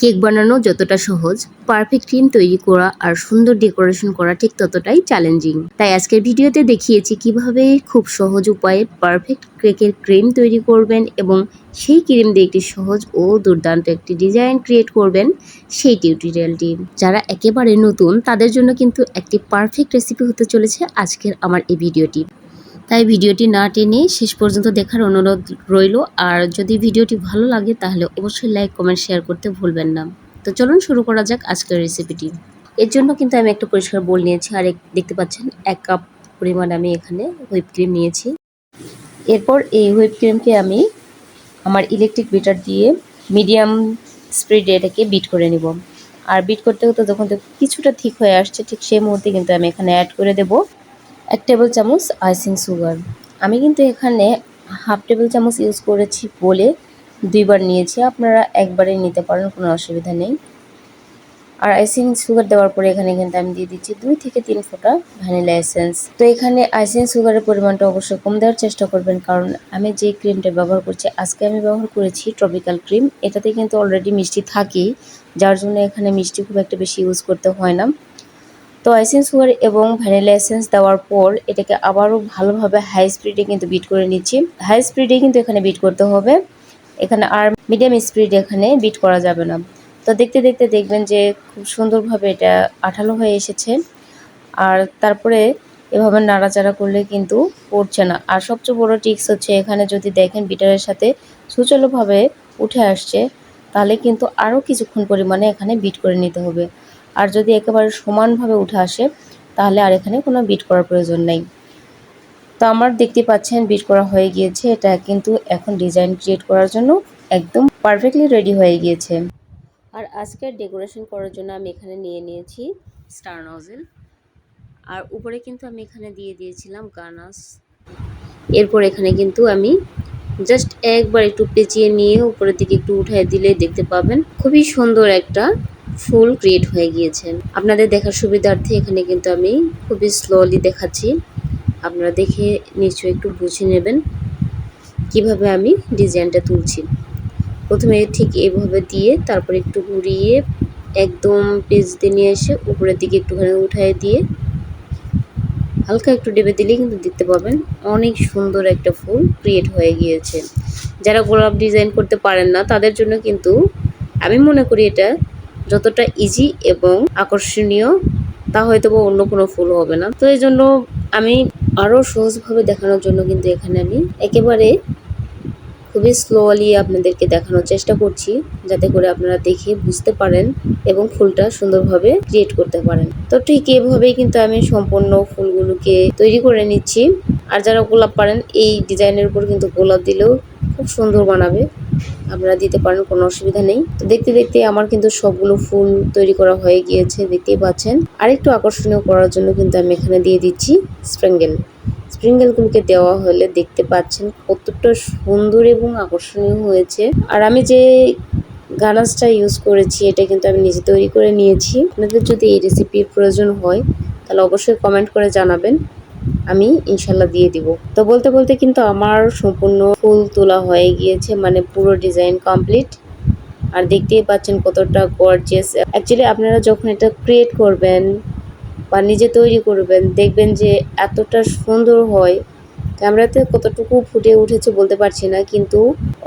Cake বানানো যতটা সহজ, পারফেক্ট ক্রিম তৈরি করা আর সুন্দর ডেকোরেশন করা ঠিক ততটাই চ্যালেঞ্জিং। তাই আজকের ভিডিওতে দেখিয়েছি কিভাবে খুব সহজ উপায়ে পারফেক্ট কেকের ক্রিম তৈরি করবেন এবং সেই ক্রিম দিয়ে একটি সহজ ও দুর্দান্ত একটি ডিজাইন ক্রিয়েট করবেন, সেই টিউটোরিয়ালটি। যারা একেবারে নতুন তাদের জন্য কিন্তু একটি পারফেক্ট রেসিপি হতে চলেছে আজকের আমার এই ভিডিওটি। তাই ভিডিওটি না টেনে শেষ পর্যন্ত দেখার অনুরোধ রইল। আর যদি ভিডিওটি ভালো লাগে তাহলে অবশ্যই লাইক, কমেন্ট, শেয়ার করতে ভুলবেন না। তো চলুন শুরু করা যাক আজকের রেসিপিটি। এর জন্য কিন্তু আমি একটা পরিষ্কার বোল নিয়েছি, আর দেখতে পাচ্ছেন 1 কাপ পরিমাণ আমি এখানে হুইপ ক্রিম নিয়েছি। এরপর এই হুইপ ক্রিমকে আমি আমার ইলেকট্রিক বিটার দিয়ে মিডিয়াম স্পিডে এটাকে বিট করে নিব। আর বিট করতে করতে যখন কিছুটা ঠিক হয়ে আসছে, ঠিক সেই মুহূর্তে কিন্তু আমি এখানে অ্যাড করে দেব 1 টেবিল চামচ আইসিং সুগার। আমি কিন্তু এখানে হাফ টেবিল চামচ ইউজ করেছি বলে 2বার নিয়েছি, আপনারা একবারে নিতে পারেন, কোনো অসুবিধা নেই। আর আইসিং সুগার দেওয়ার পরে এখানে কিন্তু আমি দিয়ে দিচ্ছি 2 থেকে 3 ফোঁটা ভ্যানিলা এসেন্স। তো এখানে আইসিং সুগারের পরিমাণটা অবশ্যই কম দেওয়ার চেষ্টা করবেন, কারণ আমি যে ক্রিমটা ব্যবহার করছি, আজকে আমি ব্যবহার করেছি ট্রপিক্যাল ক্রিম। এটাতে কিন্তু অলরেডি মিষ্টি থাকেই, যার জন্য এখানে মিষ্টি খুব একটা বেশি ইউজ করতে হয় না। তো আইসিং সুগার এবং ভ্যানিলা এসেন্স দেওয়ার পর এটাকে আবারও ভালোভাবে হাই স্পিডে কিন্তু বিট করে নিচ্ছি। হাই স্পিডে কিন্তু এখানে বিট করতে হবে, এখানে আর মিডিয়াম স্পিডে এখানে বিট করা যাবে না। তো দেখতে দেখতে দেখবেন যে খুব সুন্দরভাবে এটা আঠালো হয়ে এসেছে। আর তারপরে এভাবে নাড়াচাড়া করলে কিন্তু পড়ছে না। আর সবচেয়ে বড় টিপস হচ্ছে, এখানে যদি দেখেন বিটারের সাথে সুচালুভাবে উঠে আসছে, তাহলে কিন্তু আরও কিছুক্ষণ পরিমাণে এখানে বিট করে নিতে হবে। আর যদি একেবারে সমানভাবে উঠে আসে, তাহলে আর এখানে কোনো বিট করার প্রয়োজন নেই। তো আমার দেখতে পাচ্ছেন বিট করা হয়ে গিয়েছে, এটা কিন্তু এখন ডিজাইন ক্রিয়েট করার জন্য একদম পারফেক্টলি রেডি হয়ে গিয়েছে। আর আজকের ডেকোরেশন করার জন্য আমি এখানে নিয়ে নিয়েছি স্টার নজেল, আর উপরে কিন্তু আমি এখানে দিয়ে দিয়েছিলাম গানাশ। এরপর এখানে কিন্তু আমি জাস্ট একবার একটু পেঁচিয়ে নিয়ে উপরের দিকে একটু উঠায় দিলে দেখতে পাবেন খুবই সুন্দর একটা ফুল ক্রিয়েট হয়ে গিয়েছে। আপনাদের দেখার সুবিধার্থে এখানে কিন্তু আমি খুবই স্লোলি দেখাচ্ছি, আপনারা দেখে নিশ্চয়ই একটু বুঝে নেবেন কিভাবে আমি ডিজাইনটা তুলছি। প্রথমে ঠিক এইভাবে দিয়ে তারপর একটু ঘুরিয়ে একদম পেজ দিয়ে নিয়ে এসে উপরের দিকে একটুখানি উঠায় দিয়ে হালকা একটু ডেবে দিলেই কিন্তু দেখতে পাবেন অনেক সুন্দর একটা ফুল ক্রিয়েট হয়ে গিয়েছে। যারা গোলাপ ডিজাইন করতে পারেন না তাদের জন্য কিন্তু আমি মনে করি এটা যতটা ইজি এবং আকর্ষণীয় তা হয়তো বা অন্য কোনো ফুল হবে না। তো এই জন্য আমি আরও সহজভাবে দেখানোর জন্য কিন্তু এখানে আমি একেবারে খুবই স্লোলি আপনাদেরকে দেখানোর চেষ্টা করছি, যাতে করে আপনারা দেখে বুঝতে পারেন এবং ফুলটা সুন্দরভাবে ক্রিয়েট করতে পারেন। তো ঠিক এভাবেই কিন্তু আমি সম্পূর্ণ ফুলগুলোকে তৈরি করে নিচ্ছি। আর যারা গোলাপ পারেন, এই ডিজাইনের উপর কিন্তু গোলাপ দিলেও খুব সুন্দর বানাবে, আপনারা দিতে পারেন, কোনো অসুবিধা নেই। তো দেখতে দেখতে আমার কিন্তু সবগুলো ফুল তৈরি করা হয়ে গিয়েছে, দেখতেই পাচ্ছেন। আরেকটু আকর্ষণীয় করার জন্য কিন্তু আমি এখানে দিয়ে দিচ্ছি স্প্রিঙ্গেলগুলোকে দেওয়া হলে দেখতে পাচ্ছেন কতটা সুন্দর এবং আকর্ষণীয় হয়েছে। আর আমি যে গানাশটা ইউজ করেছি এটা কিন্তু আমি নিজে তৈরি করে নিয়েছি। আপনাদের যদি এই রেসিপির প্রয়োজন হয় তাহলে অবশ্যই কমেন্ট করে জানাবেন, আমি ইনশাল্লাহ দিয়ে দিব। তো বলতে বলতে কিন্তু আমার সম্পূর্ণ ফুল তোলা হয়ে গিয়েছে, মানে পুরো ডিজাইন কমপ্লিট। আর দেখতেই পাচ্ছেন কতটা গর্জিয়াস। অ্যাকচুয়ালি আপনারা যখন এটা ক্রিয়েট করবেন বা নিজে তৈরি করবেন, দেখবেন যে এতটা সুন্দর হয়। ক্যামেরাতে কতটুকু ফুটে উঠেছে বলতে পারছি না, কিন্তু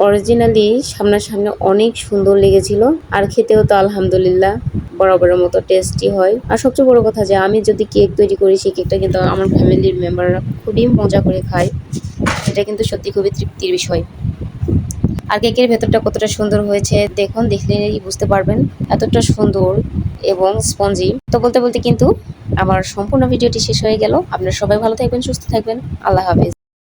অরিজিনালি সামনাসামনি অনেক সুন্দর লেগেছিল। আর খেতেও তো আলহামদুলিল্লাহ বরাবরের মতো টেস্টি হয়। আর সবচেয়ে বড় কথা যে আমি যদি কেক তৈরি করি, সেই কেকটা কিন্তু আমার ফ্যামিলির মেম্বাররা খুবই মজা করে খায়। এটা কিন্তু সত্যি খুবই তৃপ্তির বিষয়। আর কেকের ভেতরটা কতটা সুন্দর হয়েছে দেখুন, দেখলেই বুঝতে পারবেন এতটা সুন্দর এবং স্পঞ্জি। তো বলতে বলতে কিন্তু আমার সম্পূর্ণ ভিডিওটি শেষ হয়ে গেল। আপনারা সবাই ভালো থাকবেন, সুস্থ থাকবেন। আল্লাহ হাফেজ।